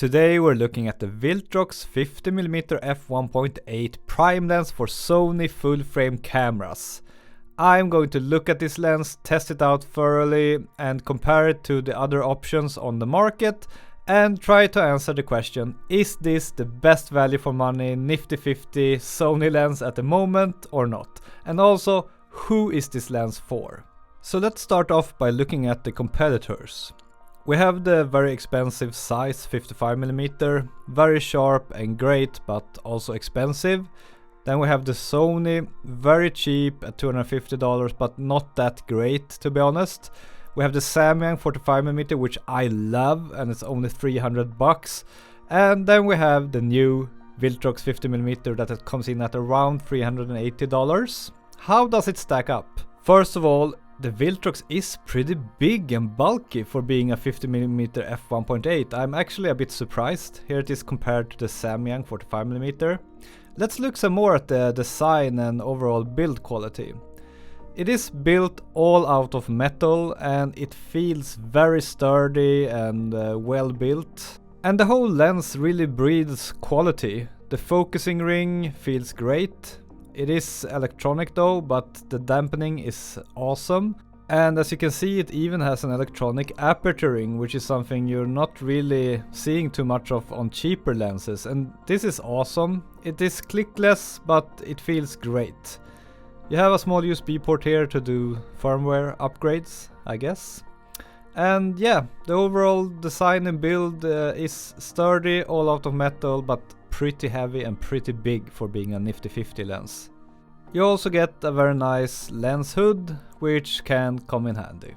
Today we're looking at the Viltrox 50mm f1.8 prime lens for Sony full frame cameras. I'm going to look at this lens, test it out thoroughly and compare it to the other options on the market and try to answer the question, is this the best value for money nifty 50 Sony lens at the moment or not? And also, who is this lens for? So let's start off by looking at the competitors. We have the very expensive size 55mm, very sharp and great but also expensive. Then we have the Sony, very cheap at $250 but not that great to be honest. We have the Samyang 45mm which I love and it's only $300. And then we have the new Viltrox 50mm that comes in at around $380. How does it stack up? First of all, the Viltrox is pretty big and bulky for being a 50mm f1.8. I'm actually a bit surprised. Here it is compared to the Samyang 45mm. Let's look some more at the design and overall build quality. It is built all out of metal and it feels very sturdy and well built. And the whole lens really breathes quality. The focusing ring feels great. It is electronic though, but the dampening is awesome. And as you can see, it even has an electronic aperture ring, which is something you're not really seeing too much of on cheaper lenses. And this is awesome. It is clickless, but it feels great. You have a small USB port here to do firmware upgrades, I guess. And yeah, the overall design and build is sturdy, all out of metal, but pretty heavy and pretty big for being a nifty 50 lens. You also get a very nice lens hood, which can come in handy.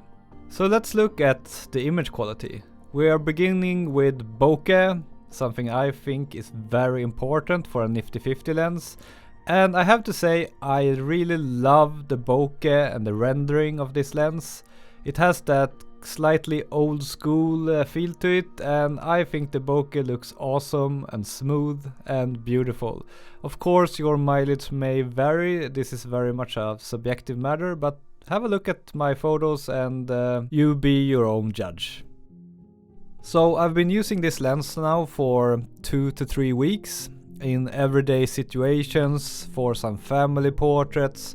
So let's look at the image quality. We are beginning with bokeh, something I think is very important for a nifty 50 lens. And I have to say, I really love the bokeh and the rendering of this lens. It has that slightly old school feel to it, and I think the bokeh looks awesome and smooth and beautiful. Of course your mileage may vary, this is very much a subjective matter, but have a look at my photos and you be your own judge. So I've been using this lens now for 2 to 3 weeks in everyday situations, for some family portraits,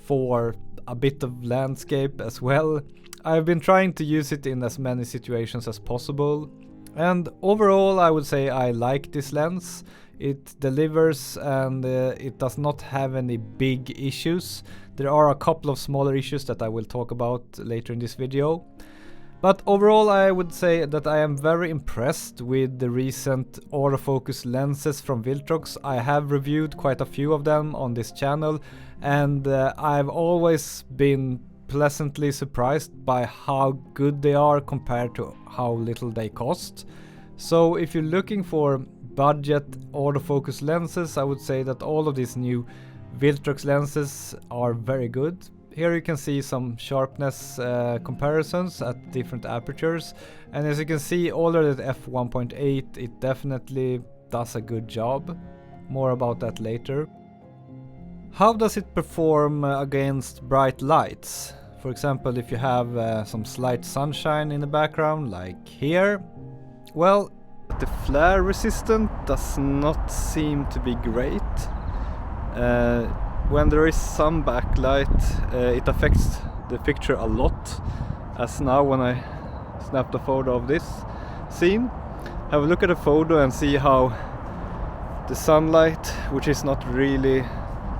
for a bit of landscape as well. I've been trying to use it in as many situations as possible, and overall I would say I like this lens. It delivers and it does not have any big issues. There are a couple of smaller issues that I will talk about later in this video. But overall I would say that I am very impressed with the recent autofocus lenses from Viltrox. I have reviewed quite a few of them on this channel, and I've always been pleasantly surprised by how good they are compared to how little they cost. So if you're looking for budget autofocus lenses, I would say that all of these new Viltrox lenses are very good. Here you can see some sharpness comparisons at different apertures, and as you can see already at f1.8 it definitely does a good job. More about that later. How does it perform against bright lights? For example, if you have some slight sunshine in the background, like here. Well, the flare resistance does not seem to be great. When there is some backlight, it affects the picture a lot. As now when I snapped a photo of this scene. Have a look at the photo and see how the sunlight, which is not really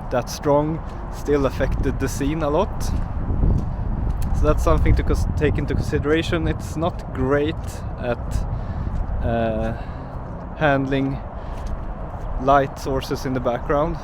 that strong, still affected the scene a lot. So that's something to take into consideration. It's not great at handling light sources in the background.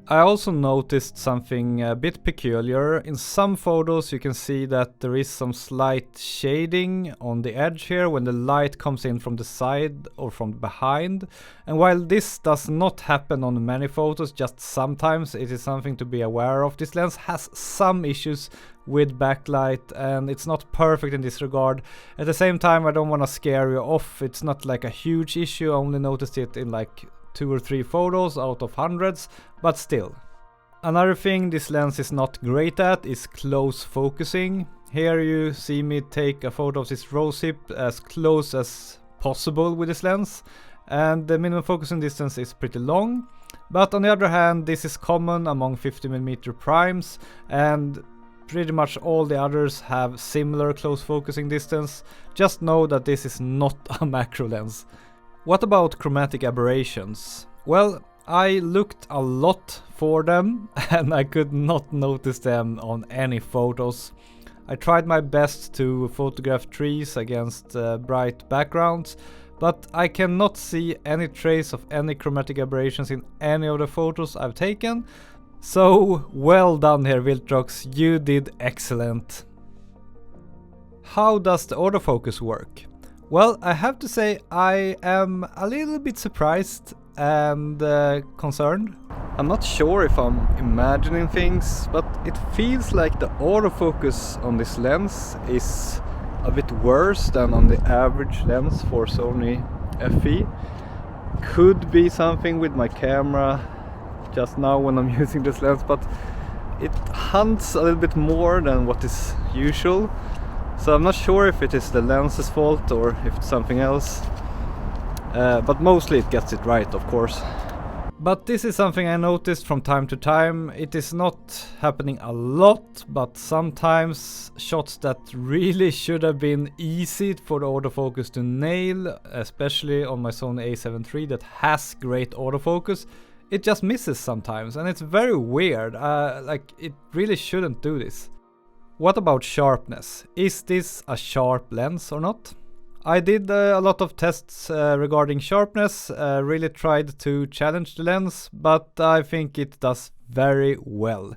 I also noticed something a bit peculiar. In some photos you can see that there is some slight shading on the edge here when the light comes in from the side or from behind. And while this does not happen on many photos, just sometimes, it is something to be aware of. This lens has some issues with backlight and it's not perfect in this regard. At the same time, I don't want to scare you off. It's not like a huge issue. I only noticed it in like 2 or 3 photos out of hundreds, but still. Another thing this lens is not great at is close focusing. Here you see me take a photo of this rosehip as close as possible with this lens, and the minimum focusing distance is pretty long. But on the other hand, this is common among 50mm primes, and pretty much all the others have similar close focusing distance. Just know that this is not a macro lens. What about chromatic aberrations? Well, I looked a lot for them and I could not notice them on any photos. I tried my best to photograph trees against bright backgrounds, but I cannot see any trace of any chromatic aberrations in any of the photos I've taken. So well done here, Viltrox, you did excellent. How does the autofocus work? Well, I have to say I am a little bit surprised and concerned. I'm not sure if I'm imagining things, but it feels like the autofocus on this lens is a bit worse than on the average lens for Sony FE. Could be something with my camera just now when I'm using this lens, but it hunts a little bit more than what is usual. So I'm not sure if it is the lens's fault or if it's something else. But mostly it gets it right, of course. But this is something I noticed from time to time. It is not happening a lot, but sometimes shots that really should have been easy for the autofocus to nail, especially on my Sony a7 III that has great autofocus, it just misses sometimes, and it's very weird. Like, it really shouldn't do this. What about sharpness? Is this a sharp lens or not? I did a lot of tests regarding sharpness, really tried to challenge the lens, but I think it does very well.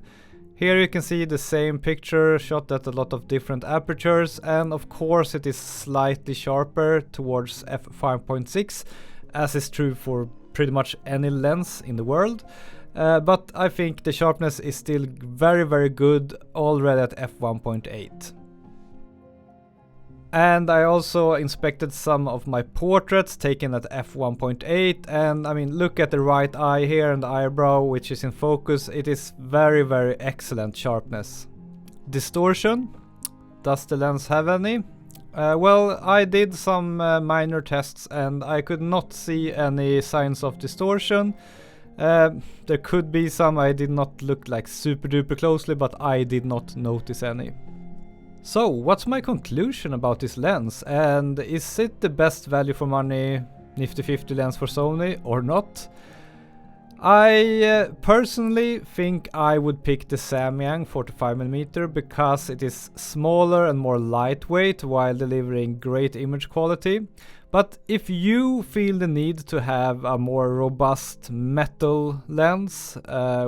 Here you can see the same picture shot at a lot of different apertures, and of course it is slightly sharper towards f5.6, as is true for pretty much any lens in the world. But I think the sharpness is still very good already at f1.8. And I also inspected some of my portraits taken at f1.8, and I mean, look at the right eye here and the eyebrow, which is in focus. It is very excellent sharpness. Distortion, does the lens have any? Well, I did some minor tests and I could not see any signs of distortion. There could be some. I did not look like super duper closely, but I did not notice any. So what's my conclusion about this lens, and is it the best value for money nifty 50 lens for Sony or not? I personally think I would pick the Samyang 45mm because it is smaller and more lightweight while delivering great image quality. But if you feel the need to have a more robust metal lens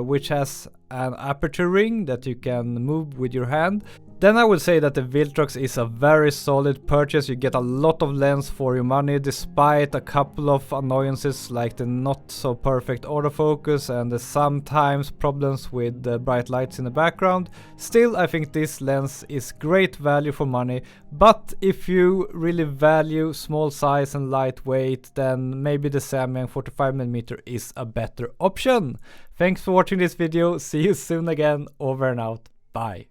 which has an aperture ring that you can move with your hand, then I would say that the Viltrox is a very solid purchase. You get a lot of lens for your money, despite a couple of annoyances like the not so perfect autofocus and the sometimes problems with the bright lights in the background. Still, I think this lens is great value for money, but if you really value small size and lightweight, then maybe the Samyang 45mm is a better option. Thanks for watching this video, see you soon again, over and out, bye.